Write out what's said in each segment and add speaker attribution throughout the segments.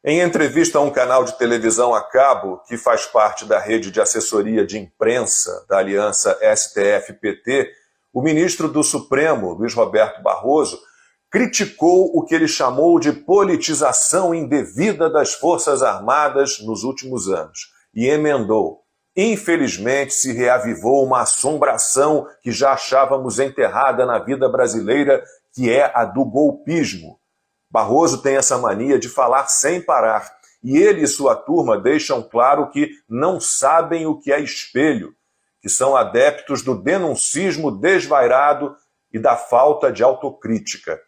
Speaker 1: Em entrevista a um canal de televisão a cabo, que faz parte da rede de assessoria de imprensa da aliança STF-PT, o ministro do Supremo, Luiz Roberto Barroso, criticou o que ele chamou de politização indevida das Forças Armadas nos últimos anos e emendou: infelizmente se reavivou uma assombração que já achávamos enterrada na vida brasileira, que é a do golpismo. Barroso tem essa mania de falar sem parar, e ele e sua turma deixam claro que não sabem o que é espelho, que são adeptos do denuncismo desvairado e da falta de autocrítica.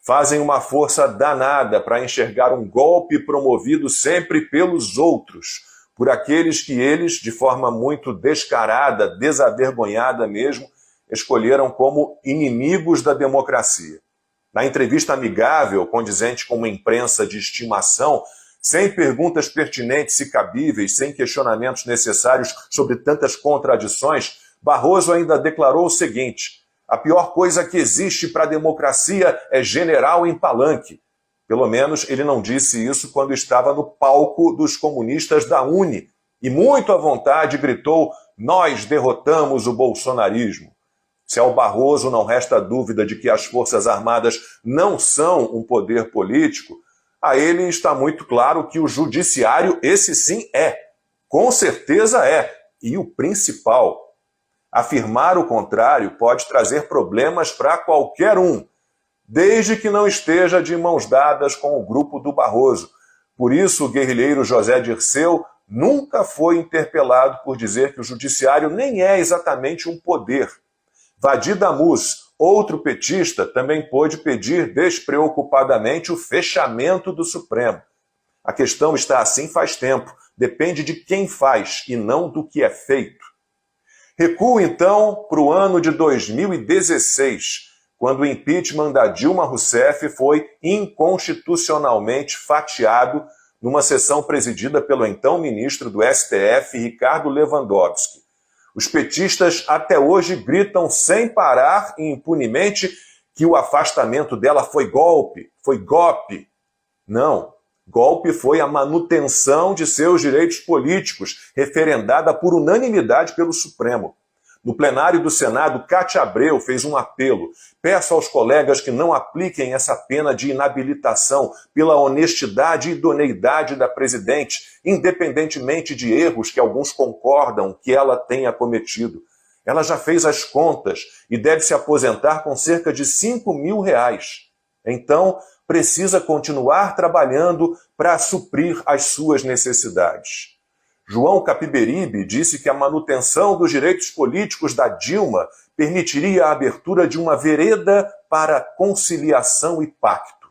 Speaker 1: Fazem uma força danada para enxergar um golpe promovido sempre pelos outros, por aqueles que eles, de forma muito descarada, desavergonhada mesmo, escolheram como inimigos da democracia. Na entrevista amigável, condizente com uma imprensa de estimação, sem perguntas pertinentes e cabíveis, sem questionamentos necessários sobre tantas contradições, Barroso ainda declarou o seguinte: a pior coisa que existe para a democracia é general em palanque. Pelo menos ele não disse isso quando estava no palco dos comunistas da UNE e muito à vontade gritou: nós derrotamos o bolsonarismo. Se ao Barroso não resta dúvida de que as Forças Armadas não são um poder político, a ele está muito claro que o judiciário, esse sim é. Com certeza é. E o principal: afirmar o contrário pode trazer problemas para qualquer um, desde que não esteja de mãos dadas com o grupo do Barroso. Por isso, o guerrilheiro José Dirceu nunca foi interpelado por dizer que o judiciário nem é exatamente um poder. Vadi Damus, outro petista, também pôde pedir despreocupadamente o fechamento do Supremo. A questão está assim faz tempo, depende de quem faz e não do que é feito. Recuo então para o ano de 2016, quando o impeachment da Dilma Rousseff foi inconstitucionalmente fatiado numa sessão presidida pelo então ministro do STF, Ricardo Lewandowski. Os petistas até hoje gritam sem parar e impunemente que o afastamento dela foi golpe, foi golpe. Não, golpe foi a manutenção de seus direitos políticos, referendada por unanimidade pelo Supremo. No plenário do Senado, Cátia Abreu fez um apelo: peço aos colegas que não apliquem essa pena de inabilitação pela honestidade e idoneidade da presidente, independentemente de erros que alguns concordam que ela tenha cometido. Ela já fez as contas e deve se aposentar com cerca de R$5.000. Então, precisa continuar trabalhando para suprir as suas necessidades. João Capiberibe disse que a manutenção dos direitos políticos da Dilma permitiria a abertura de uma vereda para conciliação e pacto.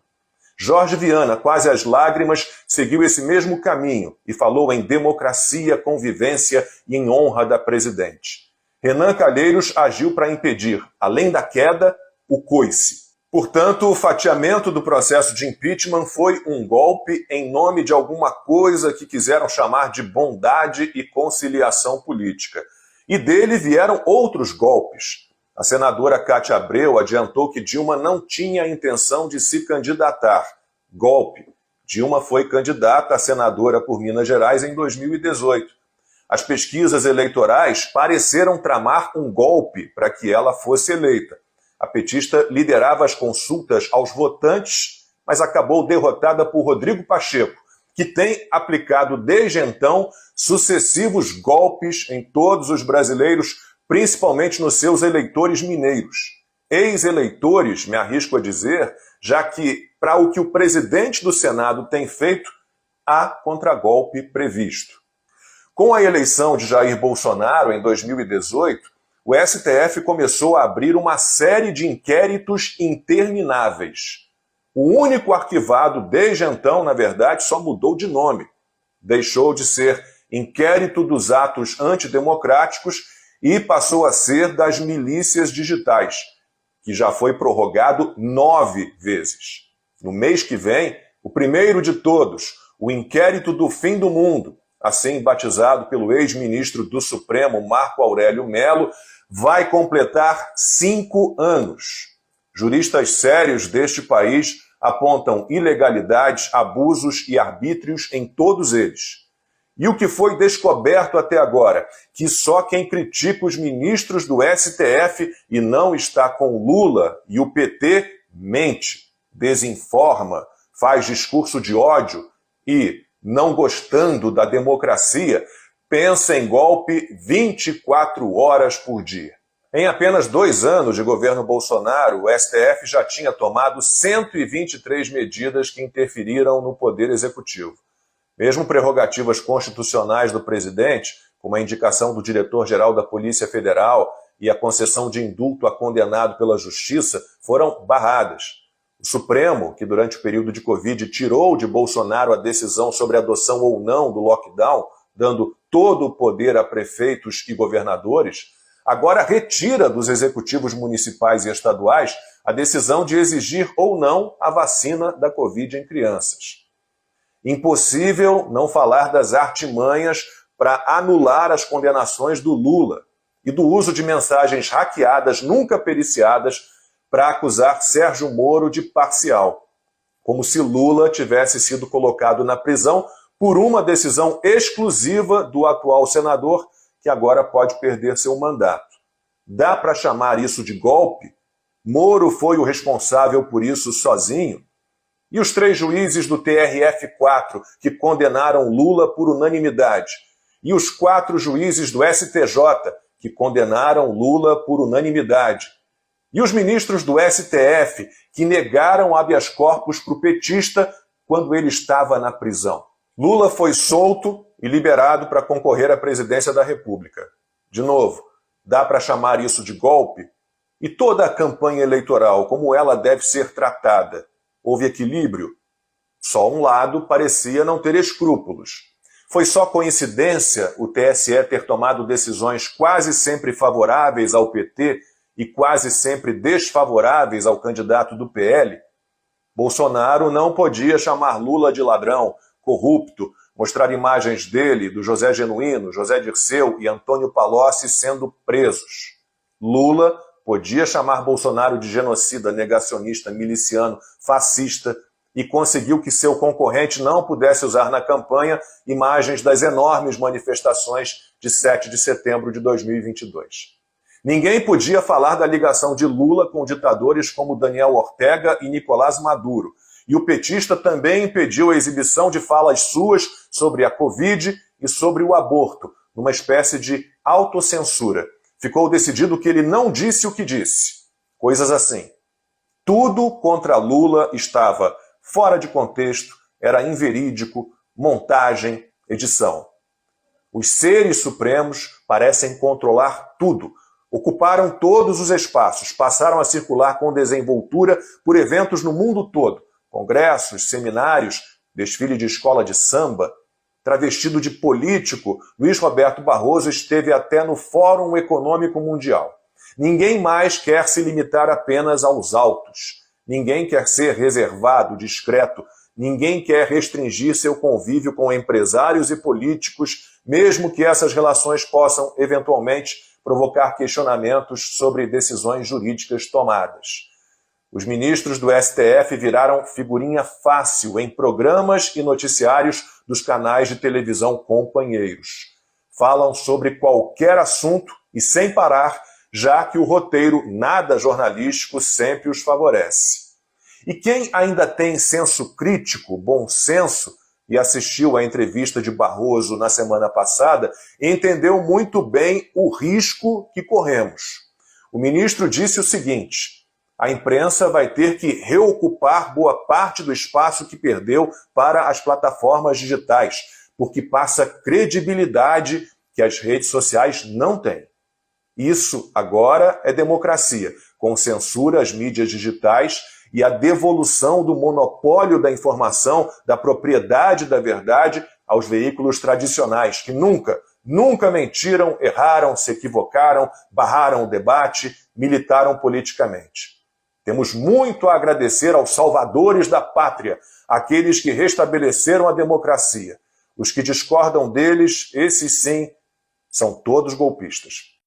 Speaker 1: Jorge Viana, quase às lágrimas, seguiu esse mesmo caminho e falou em democracia, convivência e em honra da presidente. Renan Calheiros agiu para impedir, além da queda, o coice. Portanto, o fatiamento do processo de impeachment foi um golpe em nome de alguma coisa que quiseram chamar de bondade e conciliação política. E dele vieram outros golpes. A senadora Cátia Abreu adiantou que Dilma não tinha a intenção de se candidatar. Golpe. Dilma foi candidata a senadora por Minas Gerais em 2018. As pesquisas eleitorais pareceram tramar um golpe para que ela fosse eleita. A petista liderava as consultas aos votantes, mas acabou derrotada por Rodrigo Pacheco, que tem aplicado desde então sucessivos golpes em todos os brasileiros, principalmente nos seus eleitores mineiros. Ex-eleitores, me arrisco a dizer, já que, para o que o presidente do Senado tem feito, há contragolpe previsto. Com a eleição de Jair Bolsonaro em 2018, o STF começou a abrir uma série de inquéritos intermináveis. O único arquivado desde então, na verdade, só mudou de nome. Deixou de ser Inquérito dos Atos Antidemocráticos e passou a ser das Milícias Digitais, que já foi prorrogado 9 vezes. No mês que vem, o primeiro de todos, o Inquérito do Fim do Mundo, assim batizado pelo ex-ministro do Supremo, Marco Aurélio Mello, vai completar 5 anos. Juristas sérios deste país apontam ilegalidades, abusos e arbítrios em todos eles. E o que foi descoberto até agora? Que só quem critica os ministros do STF e não está com Lula e o PT mente, desinforma, faz discurso de ódio e, não gostando da democracia, pensa em golpe 24 horas por dia. Em apenas 2 anos de governo Bolsonaro, o STF já tinha tomado 123 medidas que interferiram no Poder Executivo. Mesmo prerrogativas constitucionais do presidente, como a indicação do diretor-geral da Polícia Federal e a concessão de indulto a condenado pela Justiça, foram barradas. O Supremo, que durante o período de Covid tirou de Bolsonaro a decisão sobre a adoção ou não do lockdown, dando todo o poder a prefeitos e governadores, agora retira dos executivos municipais e estaduais a decisão de exigir ou não a vacina da Covid em crianças. Impossível não falar das artimanhas para anular as condenações do Lula e do uso de mensagens hackeadas, nunca periciadas, para acusar Sérgio Moro de parcial, como se Lula tivesse sido colocado na prisão por uma decisão exclusiva do atual senador, que agora pode perder seu mandato. Dá para chamar isso de golpe? Moro foi o responsável por isso sozinho? E os 3 juízes do TRF4 que condenaram Lula por unanimidade? E os 4 juízes do STJ que condenaram Lula por unanimidade? E os ministros do STF que negaram habeas corpus para o petista quando ele estava na prisão? Lula foi solto e liberado para concorrer à presidência da República. De novo, dá para chamar isso de golpe? E toda a campanha eleitoral, como ela deve ser tratada? Houve equilíbrio? Só um lado parecia não ter escrúpulos. Foi só coincidência o TSE ter tomado decisões quase sempre favoráveis ao PT e quase sempre desfavoráveis ao candidato do PL? Bolsonaro não podia chamar Lula de ladrão, corrupto, mostrar imagens dele, do José Genuíno, José Dirceu e Antônio Palocci sendo presos. Lula podia chamar Bolsonaro de genocida, negacionista, miliciano, fascista e conseguiu que seu concorrente não pudesse usar na campanha imagens das enormes manifestações de 7 de setembro de 2022. Ninguém podia falar da ligação de Lula com ditadores como Daniel Ortega e Nicolás Maduro. E o petista também impediu a exibição de falas suas sobre a Covid e sobre o aborto, numa espécie de autocensura. Ficou decidido que ele não disse o que disse. Coisas assim. Tudo contra Lula estava fora de contexto, era inverídico, montagem, edição. Os seres supremos parecem controlar tudo. Ocuparam todos os espaços, passaram a circular com desenvoltura por eventos no mundo todo. Congressos, seminários, desfile de escola de samba. Travestido de político, Luiz Roberto Barroso esteve até no Fórum Econômico Mundial. Ninguém mais quer se limitar apenas aos autos. Ninguém quer ser reservado, discreto. Ninguém quer restringir seu convívio com empresários e políticos, mesmo que essas relações possam, eventualmente, provocar questionamentos sobre decisões jurídicas tomadas. Os ministros do STF viraram figurinha fácil em programas e noticiários dos canais de televisão companheiros. Falam sobre qualquer assunto e sem parar, já que o roteiro nada jornalístico sempre os favorece. E quem ainda tem senso crítico, bom senso, e assistiu à entrevista de Barroso na semana passada, entendeu muito bem o risco que corremos. O ministro disse o seguinte: a imprensa vai ter que reocupar boa parte do espaço que perdeu para as plataformas digitais, porque passa credibilidade que as redes sociais não têm. Isso agora é democracia, com censura às mídias digitais e a devolução do monopólio da informação, da propriedade da verdade aos veículos tradicionais, que nunca mentiram, erraram, se equivocaram, barraram o debate, militaram politicamente. Temos muito a agradecer aos salvadores da pátria, aqueles que restabeleceram a democracia. Os que discordam deles, esses sim, são todos golpistas.